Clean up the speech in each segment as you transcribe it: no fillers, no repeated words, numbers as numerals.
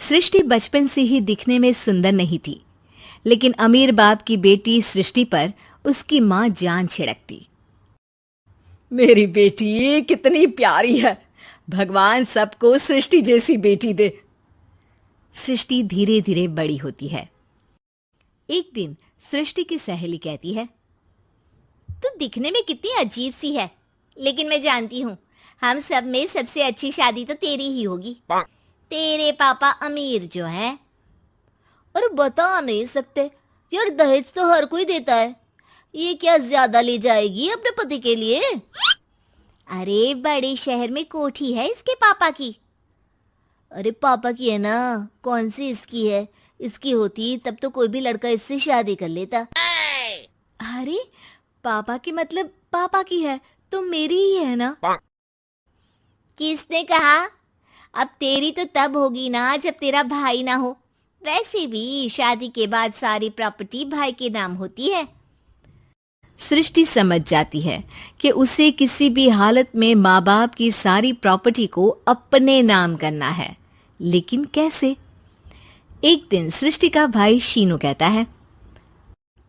सृष्टि बचपन से ही दिखने में सुंदर नहीं थी, लेकिन अमीर बाप की बेटी सृष्टि पर उसकी माँ जान छिड़कती। मेरी बेटी कितनी प्यारी है, भगवान सबको सृष्टि जैसी बेटी दे। सृष्टि धीरे धीरे बड़ी होती है। एक दिन सृष्टि की सहेली कहती है, तू दिखने में कितनी अजीब सी है, लेकिन मैं जानती हूँ हम सब में सबसे अच्छी शादी तो तेरी ही होगी। तेरे पापा अमीर जो हैं। और बता नहीं सकते यार, दहेज तो हर कोई देता है, ये क्या ज्यादा ले जाएगी अपने पति के लिए? अरे बड़े शहर में कोठी है इसके पापा की। अरे पापा की है ना, कौन सी इसकी है? इसकी होती तब तो कोई भी लड़का इससे शादी कर लेता। अरे पापा की मतलब पापा की है तो मेरी ही है ना? किसने कहा? अब तेरी तो तब होगी ना जब तेरा भाई ना हो। वैसे भी शादी के बाद सारी प्रॉपर्टी भाई के नाम होती है। सृष्टि समझ जाती है कि उसे किसी भी हालत में माँ बाप की सारी प्रॉपर्टी को अपने नाम करना है, लेकिन कैसे? एक दिन सृष्टि का भाई शीनू कहता है,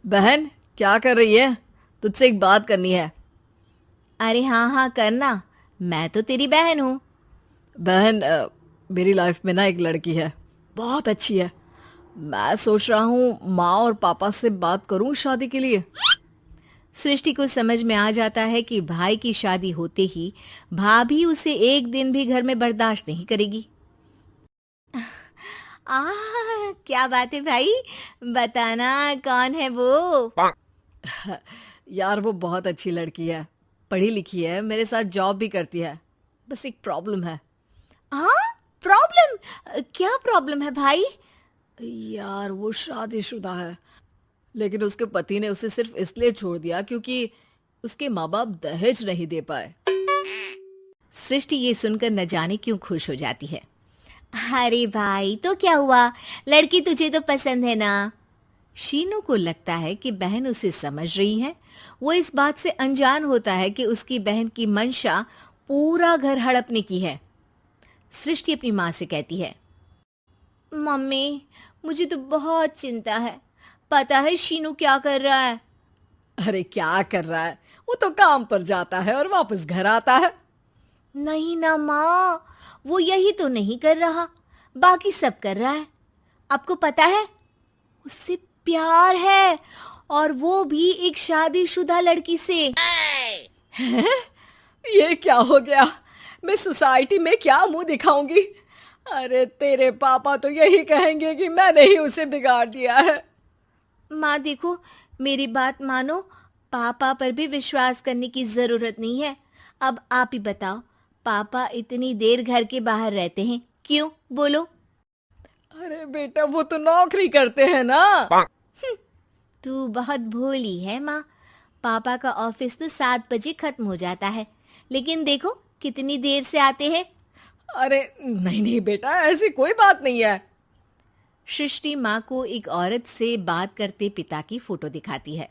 बहन क्या कर रही है? तुझसे एक बात करनी है। अरे हाँ हाँ करना, मैं तो तेरी बहन हूँ। बहन मेरी लाइफ में ना एक लड़की है, बहुत अच्छी है। मैं सोच रहा हूँ माँ और पापा से बात करूँ शादी के लिए। सृष्टि को समझ में आ जाता है कि भाई की शादी होते ही भाभी उसे एक दिन भी घर में बर्दाश्त नहीं करेगी। क्या बात है भाई, बताना कौन है वो? यार वो बहुत अच्छी लड़की है, पढ़ी लिखी है, मेरे साथ जॉब भी करती है। बस एक प्रॉब्लम है। प्रॉब्लम? क्या प्रॉब्लम है भाई? यार वो शादीशुदा है, लेकिन उसके पति ने उसे सिर्फ इसलिए छोड़ दिया क्योंकि उसके माँ बाप दहेज नहीं दे पाए। सृष्टि ये सुनकर न जाने क्यों खुश हो जाती है। अरे भाई तो क्या हुआ, लड़की तुझे तो पसंद है ना? शीनू को लगता है कि बहन उसे समझ रही है। वो इस बात से अनजान होता है कि उसकी बहन की मंशा पूरा घर हड़पने की है। सृष्टि अपनी माँ से कहती है, मम्मी मुझे तो बहुत चिंता है। पता है शीनू क्या कर रहा है? अरे क्या कर रहा है? वो तो काम पर जाता है और वापस घर आता है। नहीं ना माँ, वो यही तो नहीं कर रहा, बाकी सब कर रहा है। आपको पता है उससे प्यार है, और वो भी एक शादीशुदा लड़की से। ये क्या हो गया? मैं सोसाइटी में क्या मुंह दिखाऊंगी? अरे तेरे पापा तो यही कहेंगे कि मैंने ही उसे बिगाड़ दिया है। माँ देखो, मेरी बात मानो, पापा पर भी विश्वास करने की जरूरत नहीं है। अब आप ही बताओ, पापा इतनी देर घर के बाहर रहते हैं क्यों? बोलो। अरे बेटा वो तो नौकरी करते हैं ना। तू बहुत भोली है माँ। पापा का ऑफिस तो 7 बजे खत्म हो जाता है, लेकिन देखो कितनी देर से आते हैं। अरे नहीं नहीं बेटा, ऐसी कोई बात नहीं है। सृष्टि माँ को एक औरत से बात करते पिता की फोटो दिखाती है।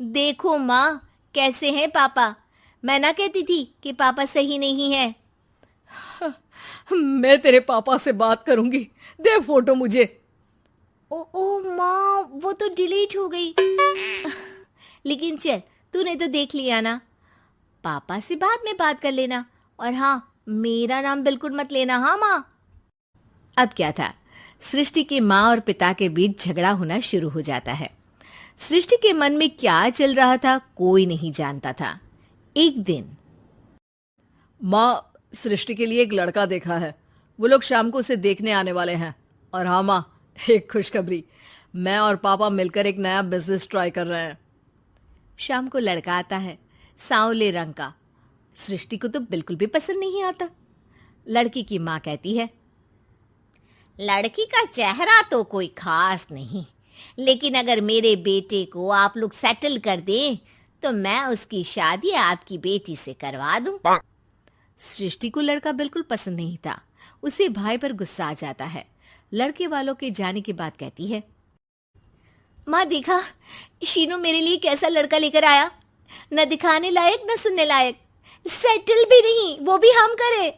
देखो माँ, कैसे हैं पापा? मैं ना कहती थी कि पापा सही नहीं है। मैं तेरे पापा से बात करूंगी, दे फोटो मुझे। ओ माँ, वो तो डिलीट हो गई। लेकिन चल, तूने तो देख लिया ना। पापा से बाद में बात कर लेना, और हाँ, मेरा नाम बिल्कुल मत लेना। हाँ माँ। अब क्या था, सृष्टि की माँ और पिता के बीच झगड़ा होना शुरू हो जाता है। सृष्टि के मन में क्या चल रहा था कोई नहीं जानता था। एक दिन, माँ सृष्टि के लिए एक लड़का देखा है, वो लोग शाम को उसे देखने आने वाले हैं। और हाँ माँ, एक खुशखबरी, मैं और पापा मिलकर एक नया बिजनेस ट्राई कर रहे हैं। शाम को लड़का आता है, सांवले रंग का। सृष्टि को तो बिल्कुल भी पसंद नहीं आता। लड़की की माँ कहती है, लड़की का चेहरा तो कोई खास नहीं, लेकिन अगर मेरे बेटे को आप लोग सेटल कर दें तो मैं उसकी शादी आपकी बेटी से करवा दूं। सृष्टि को लड़का बिल्कुल पसंद नहीं था। उसे भाई पर गुस्सा आ जाता है। लड़के वालों के जाने के बाद कहती है, माँ देखा, शीनू मेरे लिए कैसा लड़का लेकर आया, न दिखाने लायक न सुनने लायक, सेटल भी नहीं, वो भी हम करे।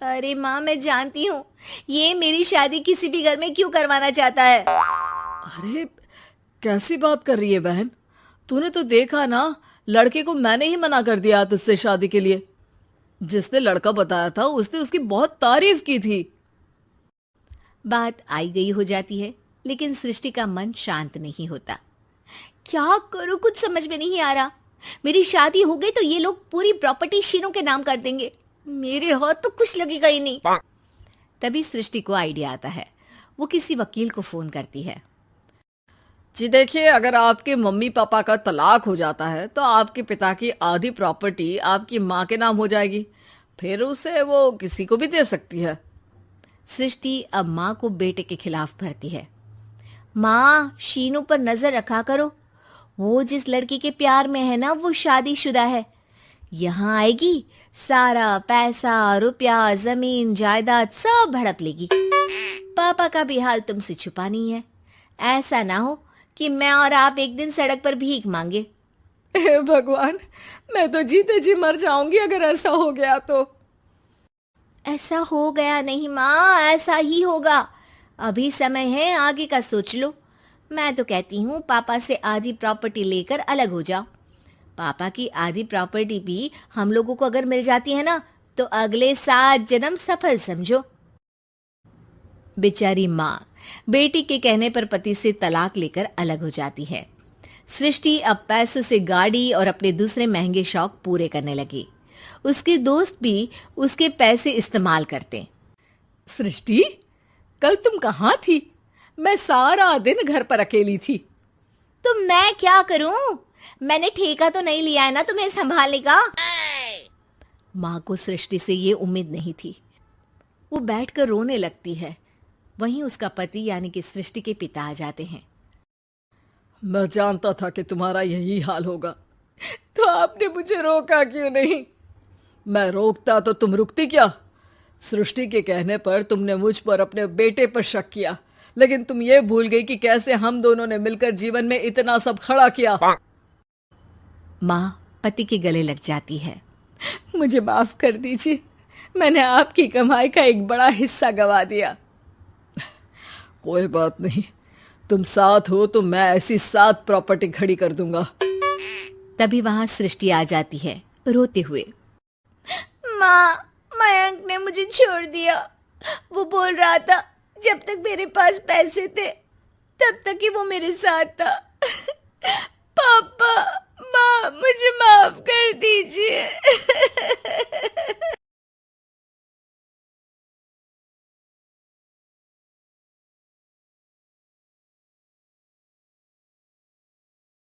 अरे माँ, मैं जानती हूँ ये मेरी शादी किसी भी घर में क्यों करवाना चाहता है। अरे कैसी बात कर रही है बहन, तूने तो देखा ना, लड़के को मैंने ही मना कर दिया तुझसे शादी के लिए। जिसने लड़का बताया था उसने उसकी बहुत तारीफ की थी। बात आई गई हो जाती है, लेकिन सृष्टि का मन शांत नहीं होता। क्या करूं, कुछ समझ में नहीं आ रहा। मेरी शादी हो गई तो ये लोग पूरी प्रॉपर्टी शीनू के नाम कर देंगे, मेरे हाथ तो कुछ लगेगा ही नहीं। तभी सृष्टि को आइडिया आता है। वो किसी वकील को फोन करती है। जी देखिए, अगर आपके मम्मी पापा का तलाक हो जाता है तो आपके पिता की आधी प्रॉपर्टी आपकी माँ के नाम हो जाएगी, फिर उसे वो किसी को भी दे सकती है। सृष्टि अब माँ को बेटे के खिलाफ भरती है। माँ, शीनू पर नजर रखा करो, वो जिस लड़की के प्यार में है ना, वो शादीशुदा है। यहाँ आएगी, सारा पैसा, रुपया, जमीन, जायदाद सब हड़प लेगी। पापा का भी हाल तुमसे छुपा नहीं है। ऐसा ना हो कि मैं और आप एक दिन सड़क पर भीख मांगे। हे भगवान, मैं तो जीते जी मर जाऊंगी अगर ऐसा हो गया तो। ऐसा हो गया नहीं माँ, ऐसा ही होगा। अभी समय है, आगे का सोच लो। मैं तो कहती हूँ पापा से आधी प्रॉपर्टी लेकर अलग हो जाओ। पापा की आधी प्रॉपर्टी भी हम लोगों को अगर मिल जाती है ना, तो अगले 7 जन्म सफल समझो। बेचारी माँ बेटी के कहने पर पति से तलाक लेकर अलग हो जाती है। सृष्टि अब पैसों से गाड़ी और अपने दूसरे महंगे शौक पूरे करने लगी। उसके दोस्त भी उसके पैसे इस्तेमाल करते। सृष्टि, कल तुम कहाँ थी? मैं सारा दिन घर पर अकेली थी। तो मैं क्या करूं? मैंने ठेका तो नहीं लिया है ना तुम्हें संभालने का। माँ को सृष्टि से ये उम्मीद नहीं थी। वो बैठकर रोने लगती है। वहीं उसका पति यानी कि सृष्टि के पिता आ जाते हैं। मैं जानता था कि तुम्हारा यही हाल होगा, तो आपने मुझे रोका क्यों नहीं? मैं रोकता तो तुम रुकती क्या? सृष्टि के कहने पर तुमने मुझ पर अपने बेटे पर शक किया, लेकिन तुम ये भूल गई कि कैसे हम दोनों ने मिलकर जीवन में इतना सब खड़ा किया। माँ पति के गले लग जाती है। मुझे माफ कर दीजिए, मैंने आपकी कमाई का एक बड़ा हिस्सा गवा दिया। कोई बात नहीं, तुम साथ हो तो मैं ऐसी 7 प्रॉपर्टी खड़ी कर दूंगा। तभी वहां सृष्टि आ जाती है रोते हुए। माँ, मयंक ने मुझे छोड़ दिया। वो बोल रहा था जब तक मेरे पास पैसे थे तब तक ही वो मेरे साथ था। पापा, माँ, मुझे माफ कर दीजिए।